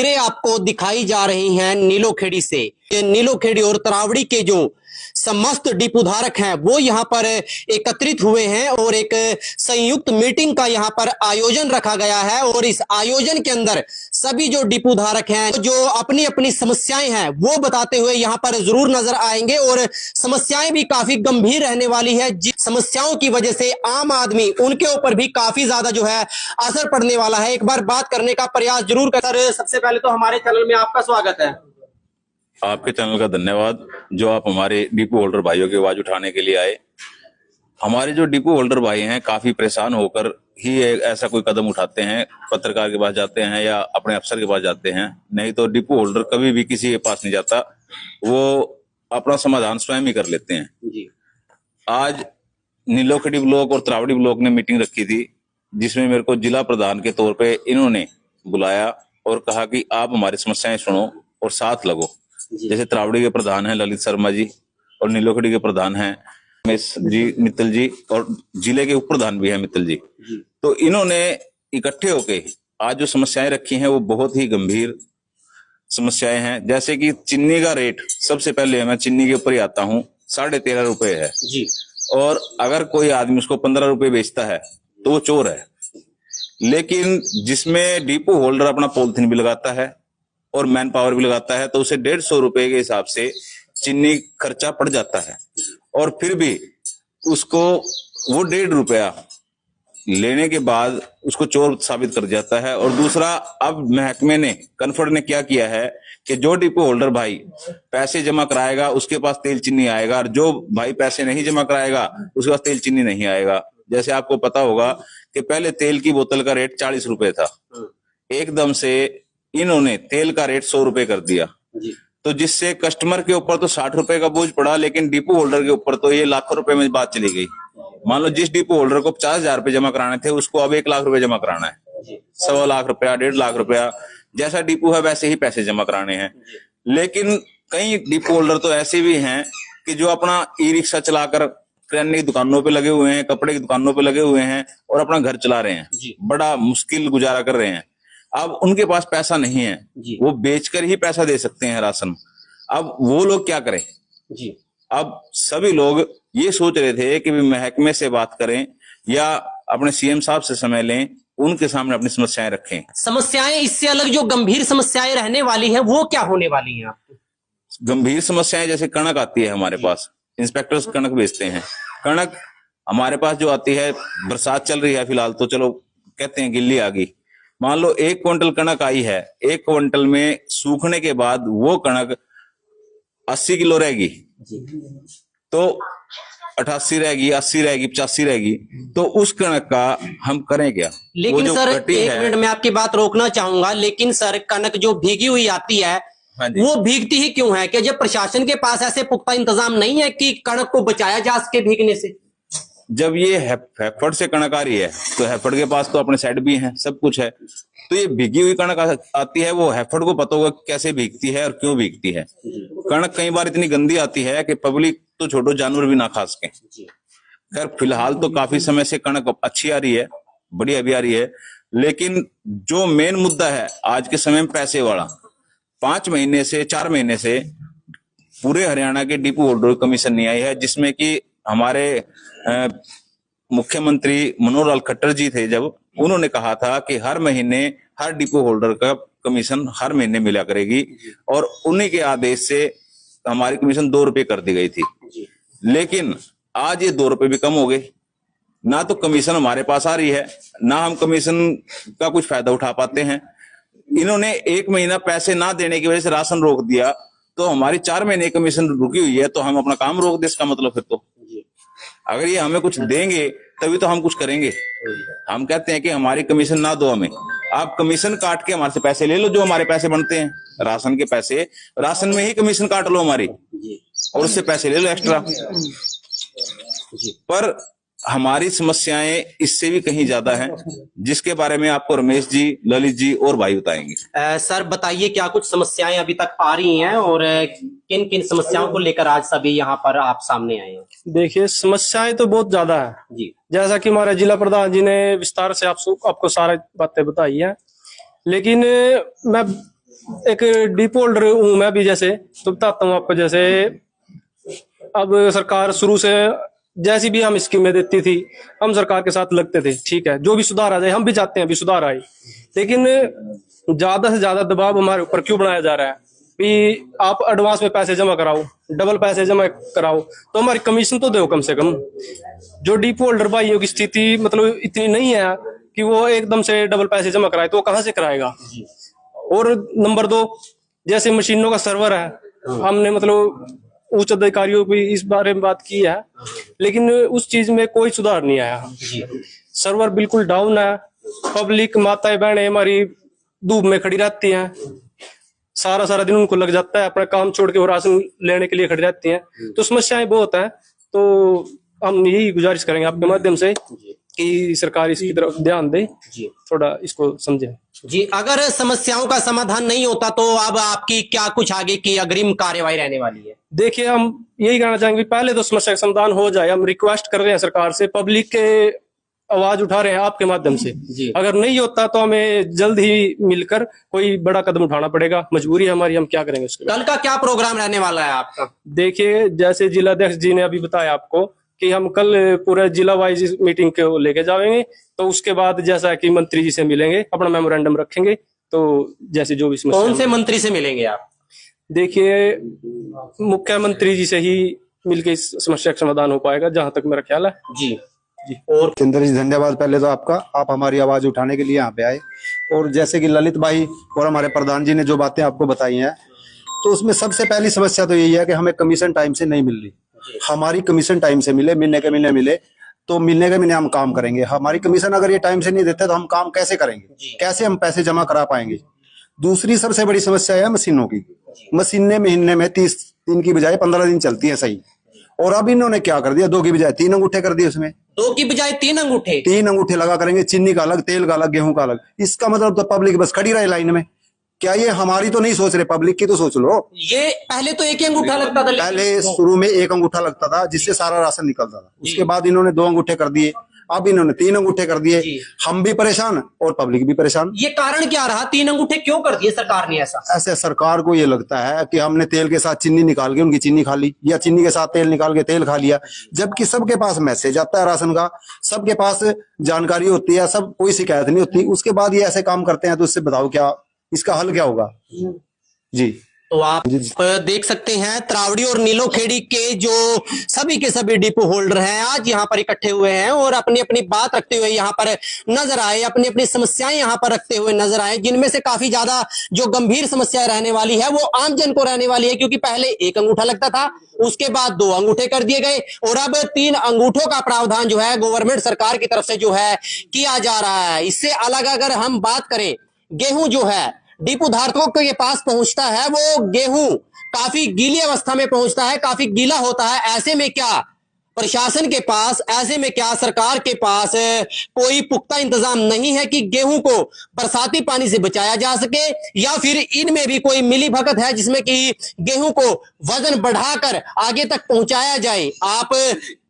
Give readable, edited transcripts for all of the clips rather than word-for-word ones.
तस्वीरें आपको दिखाई जा रही हैं नीलोखेड़ी से। ये नीलोखेड़ी और तरावड़ी के जो समस्त डिपो धारक हैं वो यहाँ पर एकत्रित हुए हैं और एक संयुक्त मीटिंग का यहाँ पर आयोजन रखा गया है। और इस आयोजन के अंदर सभी जो डिपो धारक हैं जो अपनी अपनी समस्याएं हैं वो बताते हुए यहाँ पर जरूर नजर आएंगे। और समस्याएं भी काफी गंभीर रहने वाली है, जिन समस्याओं की वजह से आम आदमी उनके ऊपर भी काफी ज्यादा जो है असर पड़ने वाला है। एक बार बात करने का प्रयास जरूर कर। सर, सबसे पहले तो हमारे चैनल में आपका स्वागत है। आपके चैनल का धन्यवाद जो आप हमारे डिपो होल्डर भाइयों की आवाज उठाने के लिए आए। हमारे जो डिपो होल्डर भाई हैं काफी परेशान होकर ही ऐसा कोई कदम उठाते हैं, पत्रकार के पास जाते हैं या अपने अफसर के पास जाते हैं। नहीं तो डिपो होल्डर कभी भी किसी के पास नहीं जाता, वो अपना समाधान स्वयं ही कर लेते हैं जी। आज नीलोखेड़ी ब्लॉक और तरावड़ी ब्लॉक ने मीटिंग रखी थी, जिसमें मेरे को जिला प्रधान के तौर पे इन्होंने बुलाया और कहा कि आप हमारी समस्याएं सुनो और साथ लगो। जैसे तरावड़ी के प्रधान हैं ललित शर्मा जी और नीलोखेड़ी के प्रधान हैं जी मित्तल जी और जिले के उप प्रधान भी हैं मित्तल जी। तो इन्होंने इकट्ठे होके आज जो समस्याएं रखी हैं वो बहुत ही गंभीर समस्याएं हैं। जैसे कि चीनी का रेट, सबसे पहले मैं चीनी के ऊपर ही आता हूँ, 13.5 रुपए है जी। और अगर कोई आदमी उसको 15 रुपए बेचता है तो वो चोर है। लेकिन जिसमें डिपो होल्डर अपना पॉलिथीन भी लगाता है और मैन पावर भी लगाता है, तो उसे 150 रुपए के हिसाब से चीनी खर्चा पड़ जाता है। और फिर भी उसको वो 1.5 रुपया लेने के बाद उसको चोर साबित कर जाता है। और दूसरा, अब महकमे ने कन्फर्ट ने क्या किया है कि जो डिपो होल्डर भाई पैसे जमा कराएगा उसके पास तेल चीनी आएगा, और जो भाई पैसे नहीं जमा कराएगा उसके पास तेल चीनी नहीं आएगा। जैसे आपको पता होगा कि पहले तेल की बोतल का रेट 40 रुपए था, एकदम से इन्होंने तेल का रेट 100 रुपए कर दिया जी। तो जिससे कस्टमर के ऊपर तो 60 रुपए का बोझ पड़ा, लेकिन डिपो होल्डर के ऊपर तो ये लाखों रुपए में बात चली गई। मान लो जिस डिपो होल्डर को 50,000 रुपए जमा कराने थे उसको अब 1 लाख रुपए जमा कराना है, 1.25 लाख रुपया, 1.5 लाख रुपया। जैसा डिपो है वैसे ही पैसे जमा कराने हैं। लेकिन कई डिपो होल्डर तो ऐसे भी हैं कि जो अपना ई रिक्शा चलाकर किराने की दुकानों पे लगे हुए हैं, कपड़े की दुकानों पे लगे हुए हैं और अपना घर चला रहे हैं, बड़ा मुश्किल गुजारा कर रहे हैं। अब उनके पास पैसा नहीं है, वो बेचकर ही पैसा दे सकते हैं राशन। अब वो लोग क्या करें जी। अब सभी लोग ये सोच रहे थे कि महकमे से बात करें या अपने सीएम साहब से समय लें, उनके सामने अपनी समस्याएं रखें। समस्याएं इससे अलग जो गंभीर समस्याएं रहने वाली हैं वो क्या होने वाली हैं आपकी? गंभीर समस्याएं जैसे कणक आती है हमारे पास, इंस्पेक्टर्स कणक बेचते हैं। कणक हमारे पास जो आती है, बरसात चल रही है फिलहाल तो चलो कहते हैं गिल्ली आ गई, मान लो 1 क्विंटल कणक आई है, 1 क्विंटल में सूखने के बाद वो कणक 80 किलो रहेगी, तो 88 रहेगी, 80 रहेगी, 85 रहेगी, तो उस कणक का हम करें क्या? लेकिन सर, 1 मिनट में आपकी बात रोकना चाहूंगा, लेकिन सर कणक जो भीगी हुई आती है वो भीगती ही क्यों है? क्या जब प्रशासन के पास ऐसे पुख्ता इंतजाम नहीं है कि कणक को बचाया जा सके भीगने से? जब ये हैफर्ड से कणक आ रही है तो हैफर्ड के पास तो अपने सेट भी हैं, सब कुछ है। तो ये भीगी हुई कणक आती है, वो हैफर्ड को पता होगा कैसे भीगती है और क्यों भीगती है। कणक कई बार इतनी गंदी आती है कि पब्लिक तो छोटो जानवर भी ना खा सके। खैर फिलहाल तो काफी समय से कणक अच्छी आ रही है, बढ़िया भी आ रही है। लेकिन जो मेन मुद्दा है आज के समय में पैसे वाला, 5 महीने से 4 महीने से पूरे हरियाणा के डिपो होल्डर कमीशन नहीं आई है, जिसमें कि हमारे मुख्यमंत्री मनोहर लाल खट्टर जी थे, जब उन्होंने कहा था कि हर महीने हर डिपो होल्डर का कमीशन हर महीने मिला करेगी, और उन्हीं के आदेश से हमारी कमीशन 2 रुपए कर दी गई थी। लेकिन आज ये 2 रुपए भी कम हो गए, ना तो कमीशन हमारे पास आ रही है, ना हम कमीशन का कुछ फायदा उठा पाते हैं। इन्होंने 1 महीना पैसे ना देने की वजह से राशन रोक दिया, तो हमारी 4 महीने कमीशन रुकी हुई है, तो हम अपना काम रोक दे, इसका मतलब फिर तो अगर ये हमें कुछ देंगे तभी तो हम कुछ करेंगे। हम कहते हैं कि हमारी कमीशन ना दो हमें, आप कमीशन काट के हमारे से पैसे ले लो, जो हमारे पैसे बनते हैं राशन के पैसे, राशन में ही कमीशन काट लो हमारी और उससे पैसे ले लो एक्स्ट्रा। पर हमारी समस्याएं इससे भी कहीं ज्यादा हैं, जिसके बारे में आपको रमेश जी, ललित जी और भाई बताएंगे। सर बताइए, क्या कुछ समस्याएं अभी तक आ रही हैं और किन किन समस्याओं को लेकर आज सभी यहाँ पर आप सामने आए हैं? देखिए, समस्याएं तो बहुत ज्यादा है जी। जैसा कि हमारे जिला प्रधान जी ने विस्तार से आपको सारी बातें बताई है, लेकिन मैं एक डिपो होल्डर हूँ मैं भी, जैसे तो बताता हूँ आपको। जैसे अब सरकार शुरू से जैसी भी हम स्कीमें देती थी, हम सरकार के साथ लगते थे, ठीक है, जो भी सुधार आ जाए हम भी चाहते हैं अभी सुधार आए, लेकिन ज्यादा से ज्यादा दबाव हमारे ऊपर क्यों बनाया जा रहा है कि आप एडवांस में पैसे जमा कराओ, डबल पैसे जमा कराओ, तो हमारी कमीशन तो दो कम से कम। जो डिपो होल्डर भाइयों की स्थिति मतलब इतनी नहीं है कि वो एकदम से डबल पैसे जमा कराए, तो वो कहाँ से कराएगा। और नंबर 2, जैसे मशीनों का सर्वर है, हमने मतलब उच्च अधिकारियों को इस बारे में बात की है, लेकिन उस चीज में कोई सुधार नहीं आया। सर्वर बिल्कुल डाउन है, पब्लिक माताएं बहनें हमारी धूप में खड़ी रहती हैं, सारा सारा दिन उनको लग जाता है, अपना काम छोड़ के वो राशन लेने के लिए खड़ी रहती हैं, तो समस्याएं बहुत हैं। तो हम यही गुजारिश करेंगे आपके माध्यम से कि सरकार इसकी तरफ ध्यान दे, थोड़ा इसको समझे। जी, अगर समस्याओं का समाधान नहीं होता तो अब आपकी क्या कुछ आगे की अग्रिम कार्यवाही रहने वाली है? देखिए, हम यही कहना चाहेंगे, पहले तो समस्या का समाधान हो जाए। हम रिक्वेस्ट कर रहे हैं सरकार से, पब्लिक के आवाज उठा रहे हैं आपके माध्यम से। अगर नहीं होता तो हमें जल्द ही मिलकर कोई बड़ा कदम उठाना पड़ेगा, मजबूरी है हमारी, हम क्या करेंगे उसके बाद। कल का क्या प्रोग्राम रहने वाला है आपका? देखिए, जैसे जिलाध्यक्ष जी ने अभी बताया आपको कि हम कल पूरे जिला वाइज मीटिंग को लेके जाएंगे, तो उसके बाद जैसा कि मंत्री जी से मिलेंगे, अपना मेमोरेंडम रखेंगे, तो जैसे जो भी समस्या। कौन से मंत्री से मिलेंगे आप? देखिए, मुख्यमंत्री जी से ही मिलके इस समस्या का समाधान हो पाएगा, जहां तक मेरा ख्याल है। जी जी। और चंद्र जी, धन्यवाद पहले तो आपका, आप हमारी आवाज उठाने के लिए यहाँ पे आए। और जैसे कि ललित भाई और हमारे प्रधान जी ने जो बातें आपको बताई हैं, तो उसमें सबसे पहली समस्या तो यही है कि हमें कमीशन टाइम से नहीं मिल रही। हमारी कमीशन टाइम से मिले, मिलने के मिले तो मिलने के मिले हम काम करेंगे। हमारी कमीशन अगर ये टाइम से नहीं देते तो हम काम कैसे करेंगे, कैसे हम पैसे जमा करा पाएंगे। दूसरी सबसे बड़ी समस्या है मशीनों की। मशीनें महीने में 30 दिन की बजाय 15 दिन चलती है, सही। और अब इन्होंने क्या कर दिया, 2 की बजाय 3 अंगूठे कर दिए। उसमें 2 की बजाय 3 अंगूठे? 3 अंगूठे लगा करेंगे, चीनी का अलग, तेल का अलग, गेहूं का अलग। इसका मतलब तो पब्लिक बस खड़ी रहे लाइन में। क्या ये हमारी तो नहीं सोच रहे, पब्लिक की तो सोच लो। ये पहले तो एक ही अंगूठा लगता था, पहले शुरू में 1 अंगूठा लगता था, जिससे सारा राशन निकलता था। उसके बाद इन्होंने 2 अंगूठे कर दिए, अब इन्होंने 3 अंगूठे कर दिए। हम भी परेशान और पब्लिक भी परेशान। ये कारण क्या रहा, 3 अंगूठे क्यों कर दिए सरकार ने ऐसा? ऐसे सरकार को ये लगता है कि हमने तेल के साथ चीनी निकाल के उनकी चीनी खा ली, या चीनी के साथ तेल निकाल के तेल खा लिया, जबकि सबके पास मैसेज आता है राशन का, सबके पास जानकारी होती है, सब कोई शिकायत नहीं होती। उसके बाद ये ऐसे काम करते हैं, तो इससे बताओ क्या इसका हल क्या होगा जी। तो आप देख सकते हैं त्रावड़ी और नीलोखेड़ी के जो सभी के सभी डिपो होल्डर हैं, आज यहाँ पर इकट्ठे हुए हैं और अपनी अपनी बात रखते हुए यहाँ पर नजर आए, अपनी अपनी समस्याएं यहाँ पर रखते हुए नजर आए, जिनमें से काफी ज्यादा जो गंभीर समस्या रहने वाली है वो आम जन को रहने वाली है, क्योंकि पहले 1 अंगूठा लगता था, उसके बाद 2 अंगूठे कर दिए गए और अब 3 अंगूठों का प्रावधान जो है गवर्नमेंट सरकार की तरफ से जो है किया जा रहा है। इससे अलग अगर हम बात करें, गेहूं जो है डिपो धारकों के पास पहुंचता है, वो गेहूं काफी गीली अवस्था में पहुंचता है, काफी गीला होता है। ऐसे में क्या प्रशासन के पास, ऐसे में क्या सरकार के पास कोई पुख्ता इंतजाम नहीं है कि गेहूं को बरसाती पानी से बचाया जा सके, या फिर इनमें भी कोई मिली भगत है जिसमें कि गेहूं को वजन बढ़ाकर आगे तक पहुंचाया जाए। आप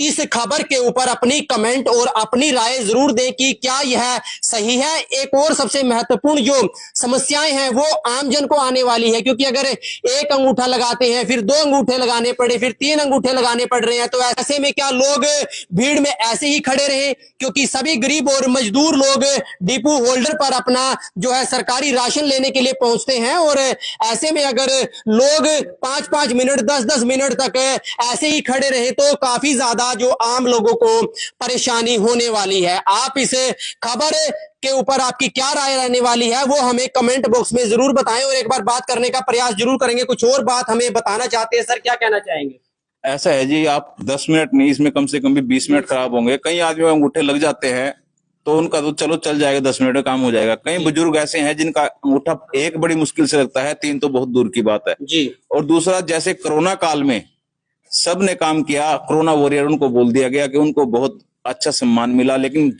इस खबर के ऊपर अपनी कमेंट और अपनी राय जरूर दें कि क्या यह सही है। एक और सबसे महत्वपूर्ण जो समस्याएं हैं वो आम जन को आने वाली है, क्योंकि अगर 1 अंगूठा लगाते हैं, फिर 2 अंगूठे लगाने पड़े, फिर 3 अंगूठे लगाने पड़ रहे हैं, तो ऐसे में क्या लोग भीड़ में ऐसे ही खड़े रहे, क्योंकि सभी गरीब और मजदूर लोग डिपो होल्डर पर अपना जो है सरकारी राशन लेने के लिए पहुंचते हैं, और ऐसे में अगर लोग 5-5 मिनट 10-10 मिनट तक ऐसे ही खड़े रहे तो काफी ज्यादा जो आम लोगों को परेशानी होने वाली है। आप इस खबर के ऊपर आपकी क्या राय रहने वाली है वो हमें कमेंट बॉक्स में जरूर बताएं, और एक बार बात करने का प्रयास जरूर करेंगे। कुछ और बात हमें बताना चाहते हैं सर, क्या कहना चाहेंगे? ऐसा है जी, आप 10 मिनट नहीं, इसमें कम से कम भी 20 मिनट खराब होंगे। कई आदमी अंगूठे लग जाते हैं तो उनका तो चलो चल जाएगा, 10 मिनट में काम हो जाएगा। कई बुजुर्ग ऐसे हैं जिनका अंगूठा 1 बड़ी मुश्किल से लगता है, 3 तो बहुत दूर की बात है जी। और दूसरा, जैसे कोरोना काल में सब ने काम किया, कोरोना वॉरियर उनको बोल दिया गया कि उनको बहुत अच्छा सम्मान मिला, लेकिन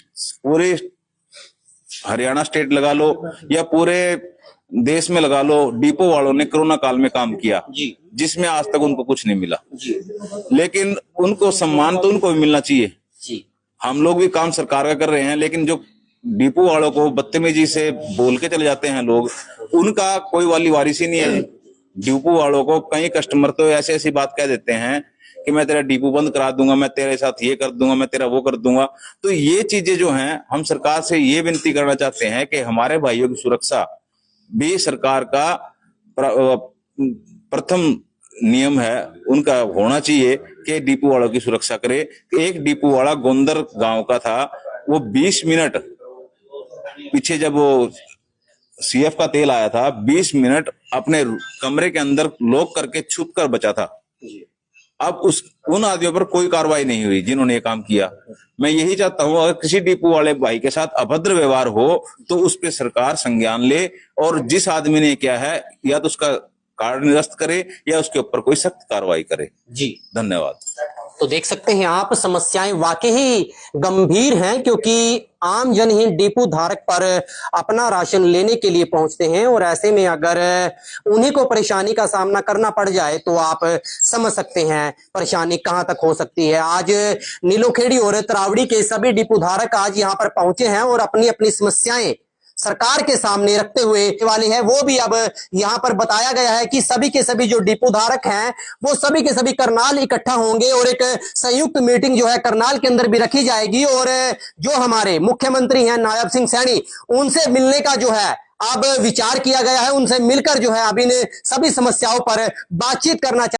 पूरे हरियाणा स्टेट लगा लो या पूरे देश में लगा लो, डिपो वालों ने कोरोना काल में काम किया जी, जिसमें आज तक उनको कुछ नहीं मिला जी। लेकिन उनको सम्मान तो उनको भी मिलना चाहिए जी। हम लोग भी काम सरकार का कर रहे हैं, लेकिन जो डिपो वालों को बदतमीजी से बोल के चले जाते हैं लोग, उनका कोई वाली वारिस ही नहीं है। डिपो वालों को कई कस्टमर तो ऐसी ऐसी बात कह देते हैं कि मैं तेरा डिपो बंद करा दूंगा, मैं तेरे साथ ये कर दूंगा, मैं तेरा वो कर दूंगा। तो ये चीजें जो हैं, हम सरकार से ये विनती करना चाहते हैं कि हमारे भाइयों की सुरक्षा भी सरकार का प्रथम नियम है, उनका होना चाहिए कि डिपो वालों की सुरक्षा करे। एक डिपो वाला गोंदर गांव का था, वो 20 मिनट पीछे जब वो सीएफ का तेल आया था, 20 मिनट अपने कमरे के अंदर लॉक करके छुप कर बचा था। अब उन आदमियों पर कोई कार्रवाई नहीं हुई जिन्होंने ये काम किया। मैं यही चाहता हूं, अगर किसी डिपो वाले भाई के साथ अभद्र व्यवहार हो तो उस पर सरकार संज्ञान ले, और जिस आदमी ने किया है या तो उसका कार्ड निरस्त करे या उसके ऊपर कोई सख्त कार्रवाई करे। जी धन्यवाद। तो देख सकते हैं आप, समस्याएं वाकई ही गंभीर हैं, क्योंकि आम जन ही डिपो धारक पर अपना राशन लेने के लिए पहुंचते हैं, और ऐसे में अगर उन्हीं को परेशानी का सामना करना पड़ जाए तो आप समझ सकते हैं परेशानी कहां तक हो सकती है। आज नीलोखेड़ी और तरावड़ी के सभी डिपो धारक आज यहां पर पहुंचे हैं और अपनी अपनी समस्याएं सरकार के सामने रखते हुए वाले हैं। वो भी अब यहाँ पर बताया गया है कि सभी के सभी जो डिपो धारक हैं वो सभी के सभी करनाल इकट्ठा होंगे और एक संयुक्त मीटिंग जो है करनाल के अंदर भी रखी जाएगी, और जो हमारे मुख्यमंत्री हैं नायब सिंह सैनी, उनसे मिलने का जो है अब विचार किया गया है। उनसे मिलकर जो है अब इन सभी समस्याओं पर बातचीत करना